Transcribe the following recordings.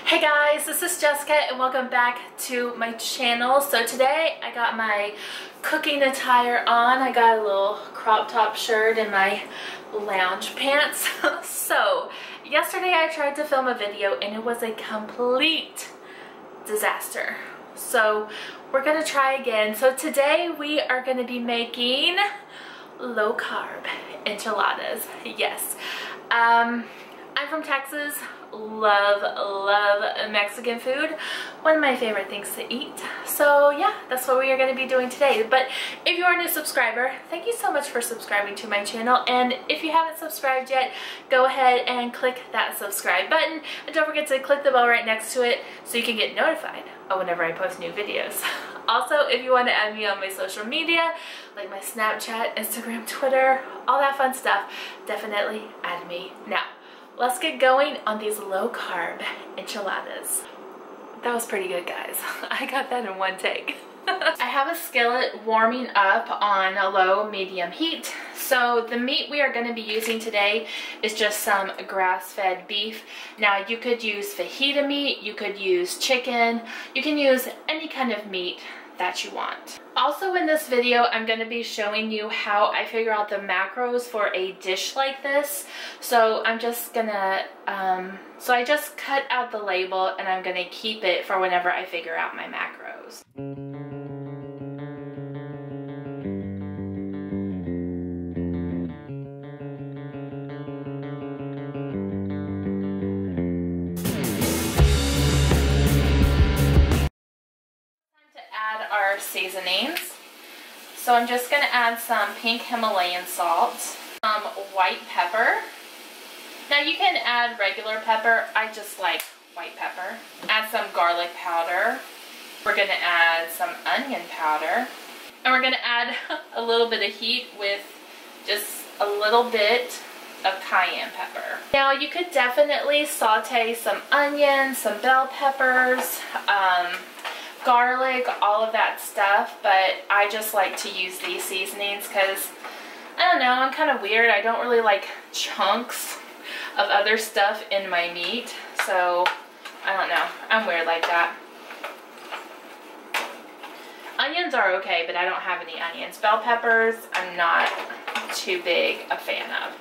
Hey guys, this is Jessica and welcome back to my channel. So today I got my cooking attire on. I got a little crop top shirt and my lounge pants. So yesterday I tried to film a video and it was a complete disaster. So we're gonna try again. So today we are gonna be making low carb enchiladas. Yes. I'm from Texas. Love Mexican food, one of my favorite things to eat. So yeah, that's what we are going to be doing today. But if you are a new subscriber, thank you so much for subscribing to my channel, and if you haven't subscribed yet, go ahead and click that subscribe button, and don't forget to click the bell right next to it so you can get notified whenever I post new videos. Also, if you want to add me on my social media, like my Snapchat, Instagram, Twitter, all that fun stuff, definitely add me. Now let's get going on these low carb enchiladas. That was pretty good, guys. I got that in one take. I have a skillet warming up on a low medium heat. So the meat we are going to be using today is just some grass-fed beef. Now you could use fajita meat, you could use chicken, you can use any kind of meat that you want. Also in this video, I'm going to be showing you how I figure out the macros for a dish like this. So I'm just gonna, so I just cut out the label and I'm gonna keep it for whenever I figure out my macros. Our seasonings. So I'm just going to add some pink Himalayan salt, some white pepper. Now you can add regular pepper, I just like white pepper. Add some garlic powder. We're going to add some onion powder. And we're going to add a little bit of heat with just a little bit of cayenne pepper. Now you could definitely saute some onions, some bell peppers, garlic, all of that stuff, but I just like to use these seasonings because, I don't know, I'm kind of weird. I don't really like chunks of other stuff in my meat, so I don't know. I'm weird like that. Onions are okay, but I don't have any onions. Bell peppers, I'm not too big a fan of.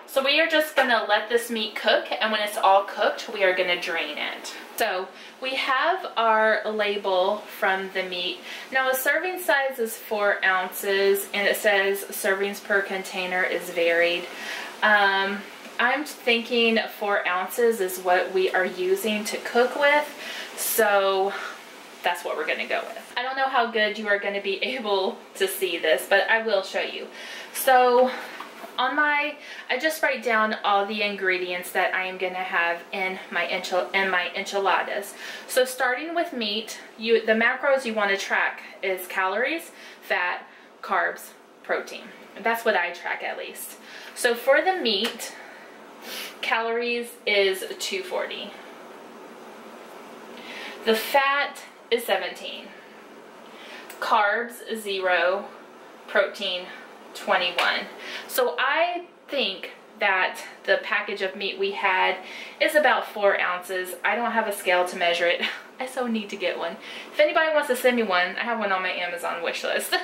So we are just going to let this meat cook, and when it's all cooked, we are going to drain it. So we have our label from the meat. Now a serving size is 4 ounces, and it says servings per container is varied. I'm thinking 4 ounces is what we are using to cook with, so that's what we're going to go with. I don't know how good you are going to be able to see this, but I will show you. So I just write down all the ingredients that I am going to have in my enchiladas. So starting with meat, the macros you want to track is calories, fat, carbs, protein. That's what I track at least. So for the meat, calories is 240. The fat is 17. Carbs 0, protein 21. So I think that the package of meat we had is about 4 ounces. I don't have a scale to measure it. I so need to get one. If anybody wants to send me one, I have one on my Amazon wish list.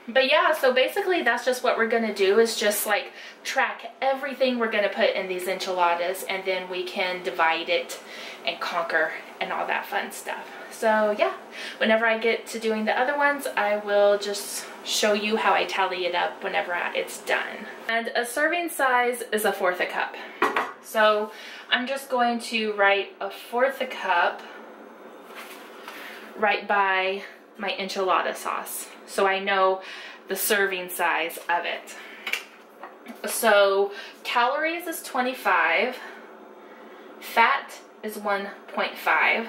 But yeah, so basically that's just what we're gonna do, is just like track everything we're gonna put in these enchiladas, and then we can divide it and conquer and all that fun stuff. So yeah, whenever I get to doing the other ones, I will just show you how I tally it up whenever it's done. And a serving size is 1/4 a cup. So I'm just going to write 1/4 a cup right by my enchilada sauce, so I know the serving size of it. So calories is 25, fat is 1.5.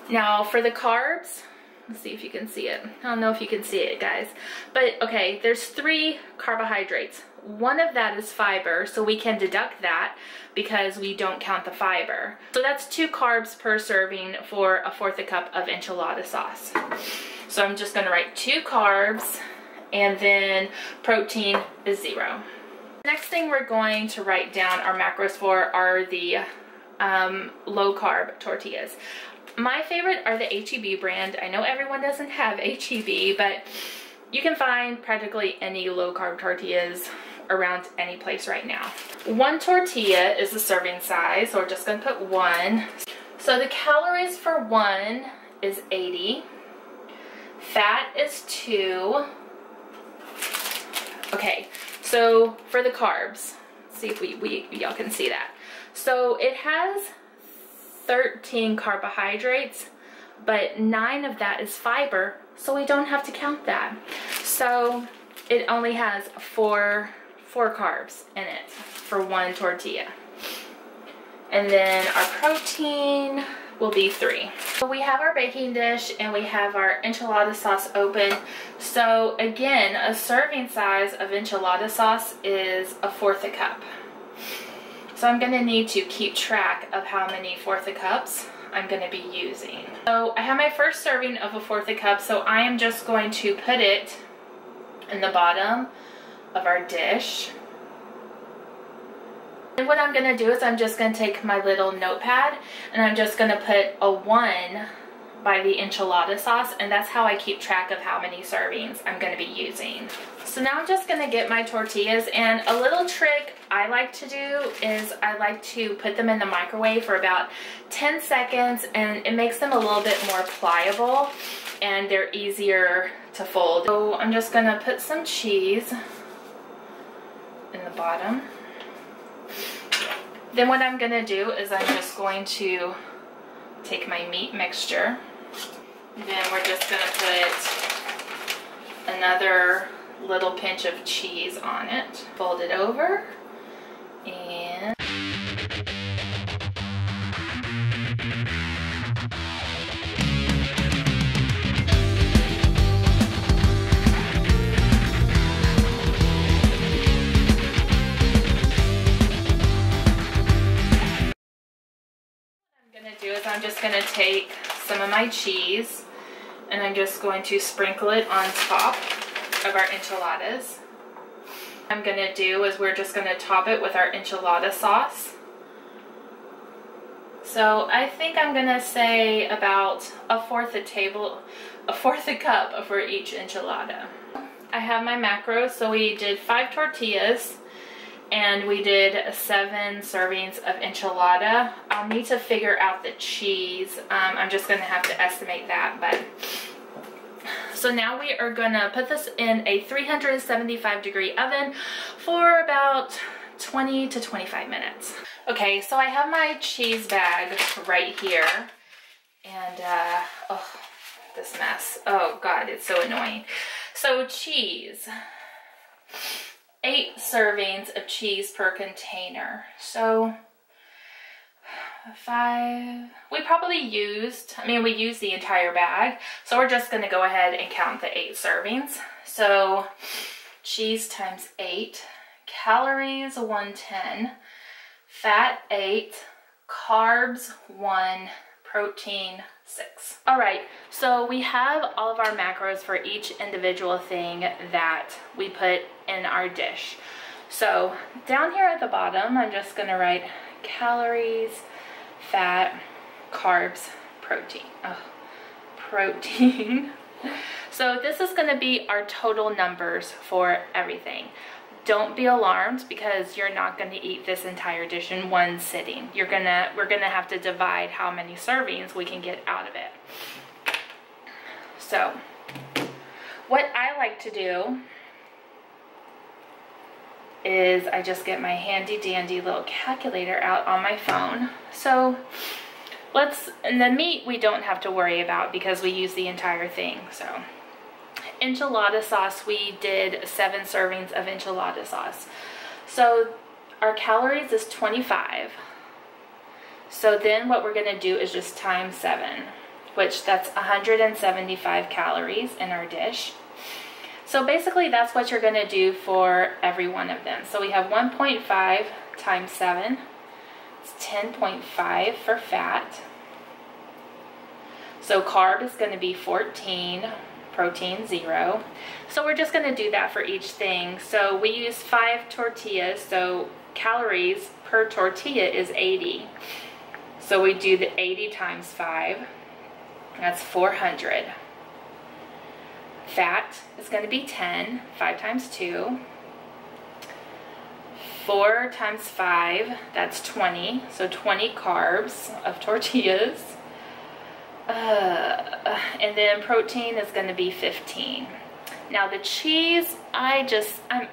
Now for the carbs, let's see if you can see it. I don't know if you can see it, guys. But okay, there's 3 carbohydrates. One of that is fiber, so we can deduct that because we don't count the fiber. So that's 2 carbs per serving for 1/4 a cup of enchilada sauce. So I'm just gonna write 2 carbs, and then protein is 0. Next thing we're going to write down our macros for are the low carb tortillas. My favorite are the HEB brand. I know everyone doesn't have HEB, but you can find practically any low carb tortillas around any place right now. One tortilla is the serving size, so we're just gonna put one. So the calories for one is 80. Fat is 2. Okay, so for the carbs, let's see if y'all can see that. So it has 13 carbohydrates, but 9 of that is fiber, so we don't have to count that. So it only has four carbs in it for one tortilla. And then our protein will be 3. So we have our baking dish and we have our enchilada sauce open. So again, a serving size of enchilada sauce is 1/4 cup. So I'm gonna need to keep track of how many 1/4 cups I'm gonna be using. So I have my first serving of 1/4 cup, so I am just going to put it in the bottom of our dish. And what I'm gonna do is I'm just gonna take my little notepad and I'm just gonna put a 1 by the enchilada sauce, and that's how I keep track of how many servings I'm gonna be using. So now I'm just gonna get my tortillas, and a little trick I like to do is I like to put them in the microwave for about 10 seconds, and it makes them a little bit more pliable and they're easier to fold. So I'm just gonna put some cheese in the bottom. Then what I'm gonna do is I'm just going to take my meat mixture. Then we're just gonna put another little pinch of cheese on it. Fold it over and I'm just going to take some of my cheese and I'm just going to sprinkle it on top of our enchiladas. What I'm going to do is we're just going to top it with our enchilada sauce. So I think I'm going to say about 1/4 cup for each enchilada. I have my macros, so we did 5 tortillas and we did 7 servings of enchilada. I'll need to figure out the cheese. I'm just gonna have to estimate that. But so now we are gonna put this in a 375-degree oven for about 20 to 25 minutes. Okay, so I have my cheese bag right here, and oh, this mess. Oh God, it's so annoying. So cheese. 8 servings of cheese per container. So 5, we probably used, we used the entire bag. So we're just gonna go ahead and count the 8 servings. So cheese times 8, calories 110, fat 8, carbs 1, protein 6. All right, so we have all of our macros for each individual thing that we put in our dish. So down here at the bottom, I'm just gonna write calories, fat, carbs, protein. Oh, protein. So this is gonna be our total numbers for everything. Don't be alarmed because you're not going to eat this entire dish in one sitting. We're gonna have to divide how many servings we can get out of it. So what I like to do is I just get my handy dandy little calculator out on my phone. So and the meat we don't have to worry about because we use the entire thing. So enchilada sauce, we did 7 servings of enchilada sauce. So our calories is 25. So then what we're going to do is just times 7, which that's 175 calories in our dish. So basically that's what you're going to do for every one of them. So we have 1.5 times 7. It's 10.5 for fat. So carb is going to be 14. Protein 0. So we're just going to do that for each thing. So we use 5 tortillas, so calories per tortilla is 80. So we do the 80 times 5. That's 400. Fat is going to be 10. 5 times 2. 4 times 5, that's 20. So 20 carbs of tortillas. And then protein is going to be 15. Now the cheese, I'm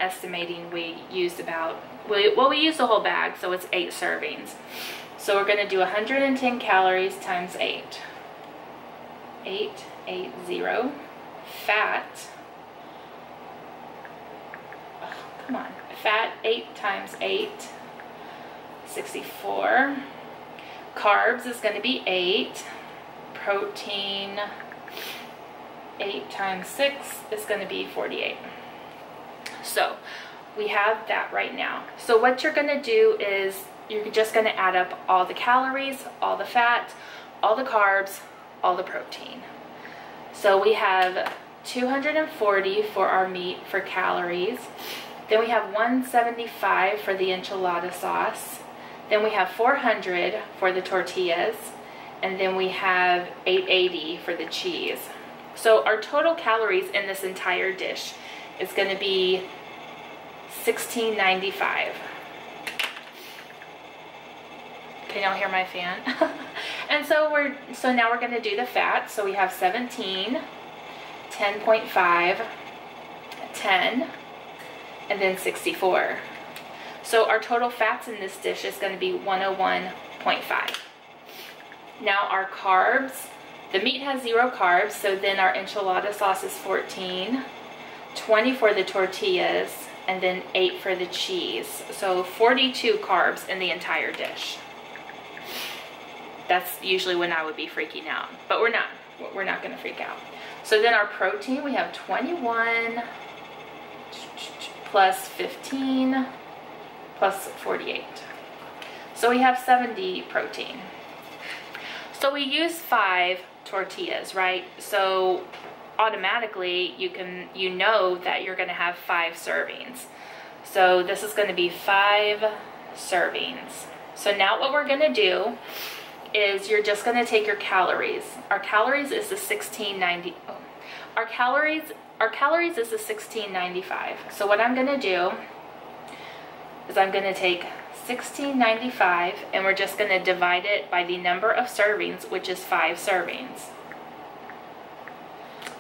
estimating we used about, well, we used the whole bag, so it's 8 servings. So we're going to do 110 calories times 8. 880. Fat, oh, come on, fat 8 times 8, 64. Carbs is going to be 8. Protein, 8 times 6 is going to be 48. So we have that right now. So what you're going to do is you're just going to add up all the calories, all the fat, all the carbs, all the protein. So we have 240 for our meat for calories. Then we have 175 for the enchilada sauce. Then we have 400 for the tortillas. And then we have 880 for the cheese. So our total calories in this entire dish is going to be 1695. Can y'all hear my fan? And so now we're going to do the fat. So we have 17, 10.5, 10, and then 64. So our total fats in this dish is going to be 101.5. Now our carbs, the meat has 0 carbs, so then our enchilada sauce is 14, 20 for the tortillas, and then 8 for the cheese. So 42 carbs in the entire dish. That's usually when I would be freaking out, but we're not. We're not going to freak out. So then our protein, we have 21 plus 15 plus 48. So we have 70 protein. So we use 5 tortillas, right? So automatically you know that you're going to have 5 servings. So this is going to be 5 servings. So now what we're going to do is you're just going to take your calories. Our calories is the 1690. Oh, our calories is the 1695. So what I'm going to do is I'm going to take 1695 and we're just going to divide it by the number of servings, which is 5 servings.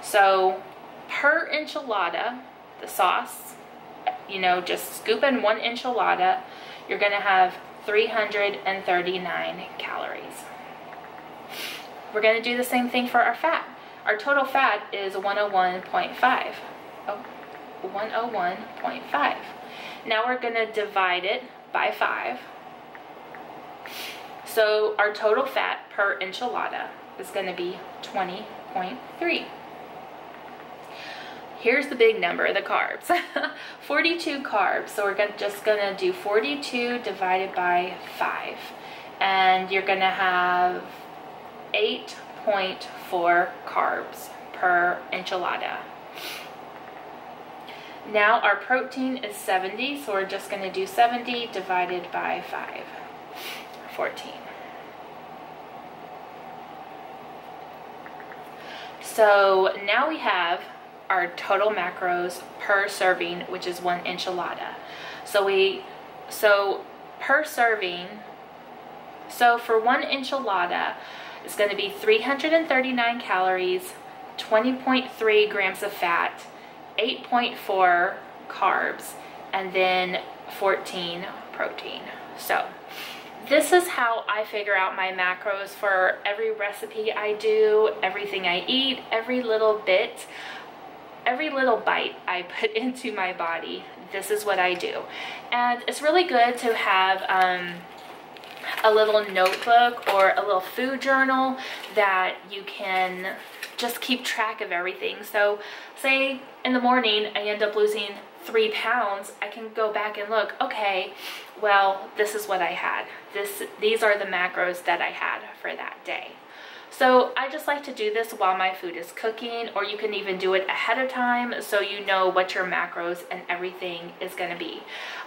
So per enchilada, the sauce, you know, just scoop in 1 enchilada, you're going to have 339 calories. We're going to do the same thing for our fat. Our total fat is 101.5. Oh, 101.5. Now we're going to divide it by 5. So our total fat per enchilada is going to be 20.3. Here's the big number, the carbs. 42 carbs. So we're just going to do 42 divided by 5. And you're going to have 8.4 carbs per enchilada. Now our protein is 70, so we're just going to do 70 divided by 5. 14. So now we have our total macros per serving, which is 1 enchilada. So per serving, so for 1 enchilada, it's going to be 339 calories, 20.3 grams of fat, 8.4 carbs, and then 14 protein. So this is how I figure out my macros for every recipe I do, everything I eat, every little bit. Every little bite I put into my body, this is what I do. And it's really good to have a little notebook or a little food journal that you can just keep track of everything. So say in the morning I end up losing 3 pounds, I can go back and look, okay, well, this is what I had. These are the macros that I had for that day. So I just like to do this while my food is cooking, or you can even do it ahead of time so you know what your macros and everything is going to be.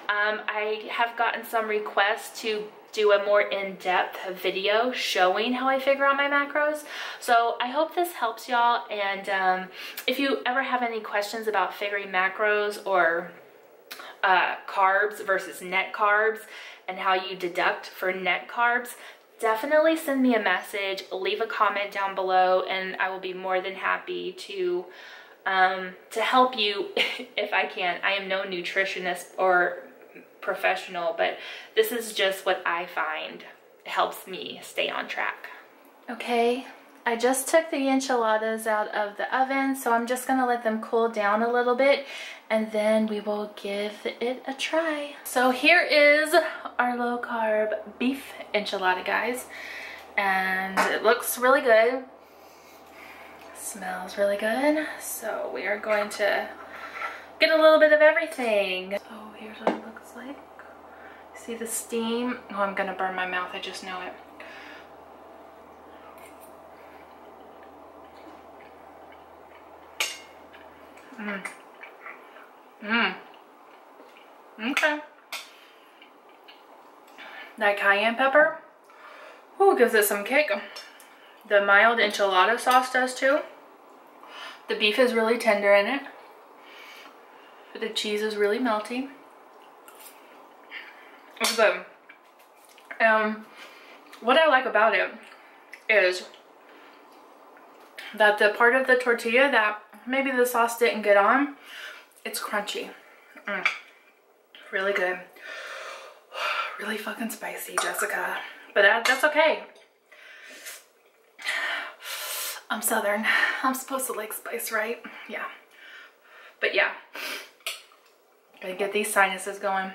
I have gotten some requests to do a more in-depth video showing how I figure out my macros. So I hope this helps y'all, and if you ever have any questions about figuring macros or carbs versus net carbs and how you deduct for net carbs, definitely send me a message, leave a comment down below, and I will be more than happy to help you if I can. I am no nutritionist or professional, but this is just what I find helps me stay on track. Okay, I just took the enchiladas out of the oven, so I'm just gonna let them cool down a little bit, and then we will give it a try. So here is our low carb beef enchilada, guys, and it looks really good. Smells really good. So we are going to get a little bit of everything. So here's what it looks like. See the steam? Oh, I'm gonna burn my mouth, I just know it. Okay. That cayenne pepper, ooh, gives it some kick. The mild enchilada sauce does too. The beef is really tender in it. The cheese is really melty. It's good. What I like about it is that the part of the tortilla that maybe the sauce didn't get on, it's crunchy. Really good. Really fucking spicy, Jessica. But that's okay. I'm Southern. I'm supposed to like spice, right? Yeah. But yeah. Gotta get these sinuses going.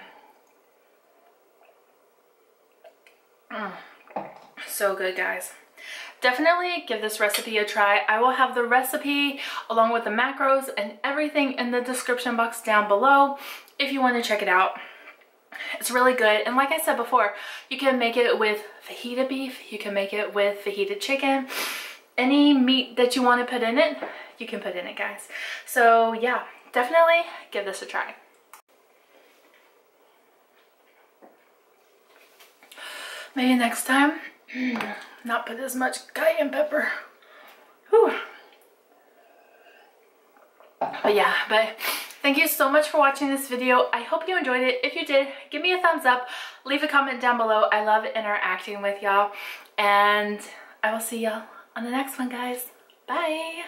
So good, guys. Definitely give this recipe a try. I will have the recipe along with the macros and everything in the description box down below if you want to check it out. It's really good, and like I said before, you can make it with fajita beef, you can make it with fajita chicken. Any meat that you want to put in it, you can put in it, guys. So yeah, definitely give this a try. Maybe next time, not put as much cayenne pepper. Whew. But yeah, thank you so much for watching this video. I hope you enjoyed it. If you did, give me a thumbs up, leave a comment down below. I love interacting with y'all, and I will see y'all on the next one, guys. Bye.